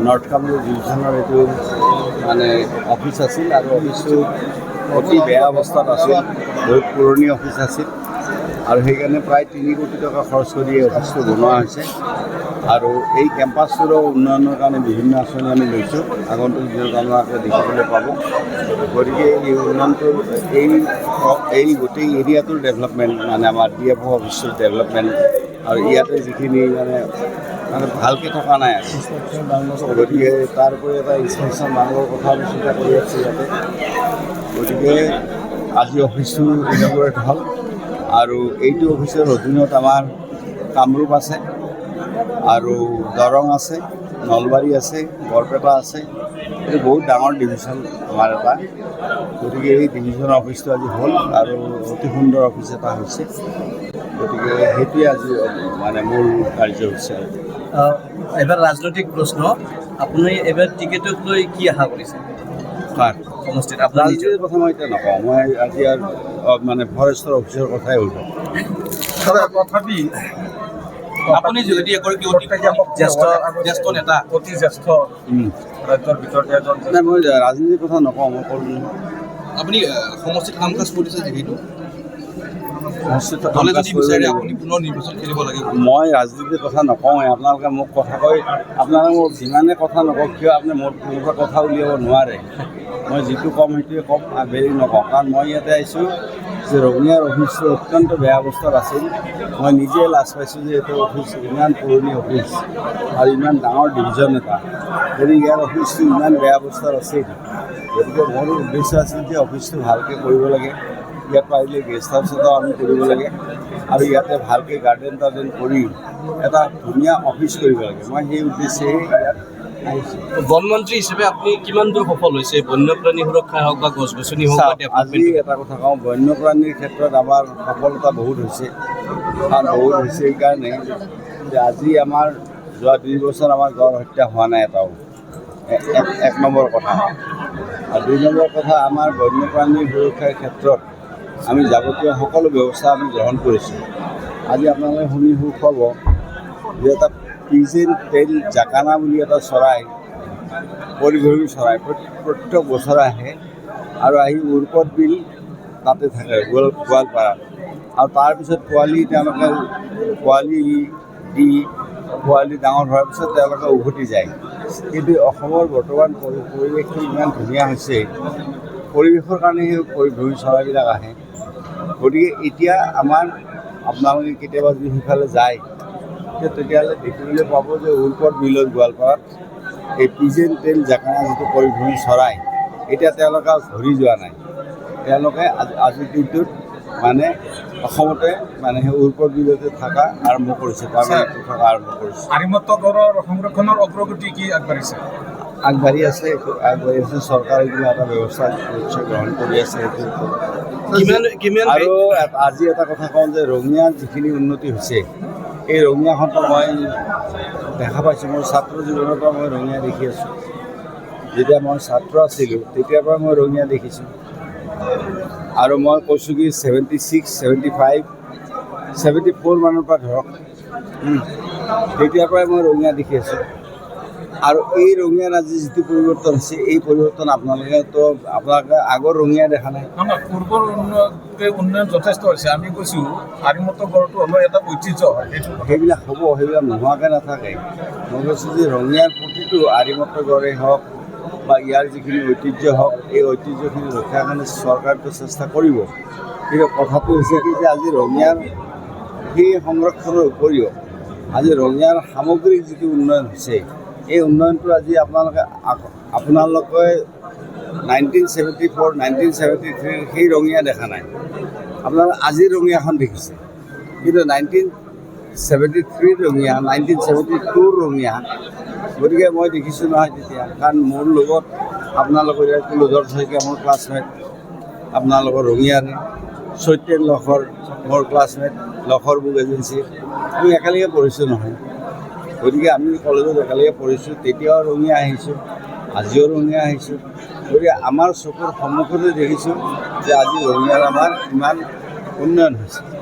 North Kamrup ডিভিজনৰ এইটো মানে office আছিল আৰু অফিচটো অতি বেয়া অৱস্থাত আছিল, বহুত পুৰণি অফিচ আছিল আৰু সেইকাৰণে প্ৰায় 3 কোটি টকা খৰচ কৰি এই অফিচটো বনোৱা হৈছে। আৰু এই কেম্পাছটোৰো উন্নয়নৰ কাৰণে বিভিন্ন আঁচনি আমি লৈছোঁ, আগন্তুক দিনত আপোনালোকে দেখিবলৈ পাব। গতিকে এই উন্নয়নটো এই গোটেই এৰিয়াটোৰ ডেভেলপমেণ্ট, মানে আমাৰ DFO অফিচটোৰ ডেভেলপমেণ্ট আৰু ইয়াতে যিখিনি মানে ভালকৈ থকা নাই আছে, গতিকে তাৰ উপৰি এটা ইনষ্ট্ৰাকশ্যন ডাঙৰ কথা আমি চিন্তা কৰি আছোঁ ইয়াতে। গতিকে আজি অফিচটো ইনগৰেট হ'ল আৰু এইটো অফিচৰ অধীনত আমাৰ কামৰূপ আছে আৰু দৰং আছে, নলবাৰী আছে, বৰপেটা আছে। এইটো বহুত ডাঙৰ ডিভিজন আমাৰ এটা। গতিকে এই ডিভিজনৰ অফিচটো আজি হ'ল আৰু অতি সুন্দৰ অফিচ এটা হৈছে। গতিকে সেইটোৱে আজি মানে মূল কাৰ্যসূচী। এবাৰ ৰাজনৈতিক প্ৰশ্ন, আপুনি এবাৰ টিকেটক লৈ কি আশা কৰিছে? সমষ্টিত আপোনাৰ ৰাজনীতিৰ কথা মই এতিয়া নকওঁ, মই আজি আৰু মানে ফৰেষ্টৰ অফিচৰ কথাই উঠাম। তথাপি আপুনি যদি জ্যেষ্ঠ নেতা, অতি জ্যেষ্ঠ ৰাজ্যৰ ভিতৰতে এজন নাই, মই ৰাজনীতিৰ কথা নকওঁ, মই ক'লোঁ আপুনি সমষ্টিত কাম কাজ কৰিছে যিহেতু আপুনি পুনৰ নিৰ্বাচন খেলিব লাগিব। মই ৰাজনীতিৰ কথা নকওঁৱে, আপোনালোকে মোক কথা কৈ, আপোনালোকে মোক যিমানে কথা নকওঁ কিয় আপুনি মোৰ পৰা কথা উলিয়াব নোৱাৰে। মই যিটো ক'ম সেইটোৱে ক'ম, বেলেগ নকওঁ। কাৰণ মই ইয়াতে আহিছোঁ যে ৰঙিয়াৰ অফিচটো অত্যন্ত বেয়া অৱস্থাত আছিল। মই নিজে লাজ পাইছোঁ যে এইটো অফিচ ইমান পুৰণি অফিচ আৰু ইমান ডাঙৰ ডিভিজন এটা, যদি ইয়াৰ অফিচটো ইমান বেয়া অৱস্থাত আছিল। গতিকে মোৰ উদ্দেশ্য আছিল যে অফিচটো ভালকৈ কৰিব লাগে, ইয়াত পাৰিলে গেষ্ট হাউচ এটাও আমি কৰিব লাগে আৰু ইয়াতে ভালকৈ গাৰ্ডেন টাৰ্ডেন কৰি এটা ধুনীয়া অফিচ কৰিব লাগে। মই সেই উদ্দেশ্যেই ইয়াত আহিছোঁ। বনমন্ত্ৰী হিচাপে আপুনি কিমান দূৰ সফল হৈছে? বন্যপ্ৰাণী সুৰক্ষাই হওক বা গছ গছনি হওক বা আজি এটা কথা কওঁ, বন্যপ্ৰাণীৰ ক্ষেত্ৰত আমাৰ সফলতা বহুত হৈছে। বহুত হৈছে এইকাৰণে যে আজি আমাৰ যোৱা 2 বছৰ আমাৰ গড় হত্যা হোৱা নাই এটাও, এক নম্বৰ কথা। আৰু 2 নম্বৰ কথা, আমাৰ বন্যপ্ৰাণীৰ সুৰক্ষাৰ ক্ষেত্ৰত আমি যাৱতীয় সকলো ব্যৱস্থা আমি গ্ৰহণ কৰিছোঁ। আজি আপোনালোকে শুনি সুখ পাব যে এটা পিজেন টেইল জাকানা বুলি এটা চৰাই, পৰিভ্ৰমী চৰাই, প্ৰত্যেক বছৰে আহে আৰু আহি উৰ্পদ বিল তাতে থাকে গোৱালপাৰাত। আৰু তাৰপিছত তেওঁলোকে পোৱালি দি পোৱালি ডাঙৰ হোৱাৰ পিছত তেওঁলোকে উভতি যায়। কিন্তু অসমৰ বৰ্তমান পৰিৱেশটো ইমান ধুনীয়া হৈছে, পৰিৱেশৰ কাৰণে সেই পৰিভ্ৰমী চৰাইবিলাক আহে। গতিকে এতিয়া আপোনালোকে কেতিয়াবা যদি সিফালে যায় তেতিয়াহ'লে দেখিবলৈ পাব যে উৰ্পদ বিলত গোৱালপাৰাত এই পিজেন টেইল জাকানা যিটো পৰিভ্ৰমী চৰাই, এতিয়া তেওঁলোকে ঘূৰি যোৱা নাই। তেওঁলোকে আজিৰ দিনটোত মানে অসমতে মানে সেই উৰ্পদ বিলতে থকা আৰম্ভ কৰিছে, থকা আৰম্ভ কৰিছে। আৰিমত্ত গড়ৰ সংৰক্ষণৰ অগ্ৰগতি কি আগবাঢ়িছে? আগবাঢ়ি আছে, চৰকাৰে কিবা এটা ব্যৱস্থা নিশ্চয় গ্ৰহণ কৰি আছে। আৰু আজি এটা কথা কওঁ যে ৰঙিয়াৰ যিখিনি উন্নতি হৈছে, এই ৰঙিয়াখনটো মই দেখা পাইছোঁ। মোৰ ছাত্ৰ জীৱনৰ পৰা মই ৰঙিয়া দেখি আছোঁ। যেতিয়া মই ছাত্ৰ আছিলোঁ তেতিয়াৰ পৰা মই ৰঙিয়া দেখিছোঁ। আৰু মই কৈছোঁ কি 76, 75, 74 মানৰ পৰা ধৰক, তেতিয়াৰ পৰাই মই ৰঙিয়া দেখি আছোঁ। আৰু এই ৰঙিয়াৰ আজি যিটো পৰিৱৰ্তন হৈছে, এই পৰিৱৰ্তন আপোনালোকে আগৰ ৰঙিয়া দেখা নাই। আমাৰ পূৰ্বৰ উন্নয়ন যথেষ্ট হৈছে। আমি কৈছোঁ আৰিমত্ত গড়টো হ'লেও এটা ঐতিহ্য হয়, সেইবিলাক হ'ব, সেইবিলাক নোহোৱাকৈ নাথাকে। মই কৈছোঁ যে ৰঙিয়াৰ প্ৰতিটো আৰিমত্ত গড়েই হওক বা ইয়াৰ যিখিনি ঐতিহ্য হওক, এই ঐতিহ্যখিনি ৰক্ষাৰ কাৰণে চৰকাৰটো চেষ্টা কৰিব। কিন্তু কথাটো হৈছে কি যে আজি ৰঙিয়াৰ সেই সংৰক্ষণৰ উপৰিও আজি ৰঙিয়াৰ সামগ্ৰিক যিটো উন্নয়ন হৈছে, এই উন্নয়নটো আজি আপোনালোকে 1974, 1973 সেই ৰঙিয়া দেখা নাই। আপোনালোকে আজিৰ ৰঙিয়াখন দেখিছে, কিন্তু 1973 ৰঙিয়া, 1972 ৰঙিয়া, গতিকে মই দেখিছোঁ নহয় তেতিয়া। কাৰণ মোৰ লগত আপোনালোকৰ ইয়াৰ কুলধৰ শইকীয়া মোৰ ক্লাছমেট, আপোনালোকৰ ৰঙিয়াৰে চৈত্যেন লখৰ মোৰ ক্লাছমেট, লখৰ বুক এজেঞ্চি, আমি একেলগে পঢ়িছোঁ নহয়। গতিকে আমি কলেজত একেলগে পঢ়িছোঁ, তেতিয়াও ৰঙিয়া আহিছোঁ, আজিও ৰঙিয়া আহিছোঁ। গতিকে আমাৰ চকুৰ সন্মুখতে দেখিছোঁ যে আজি ৰঙিয়াৰ আমাৰ ইমান উন্নয়ন হৈছে।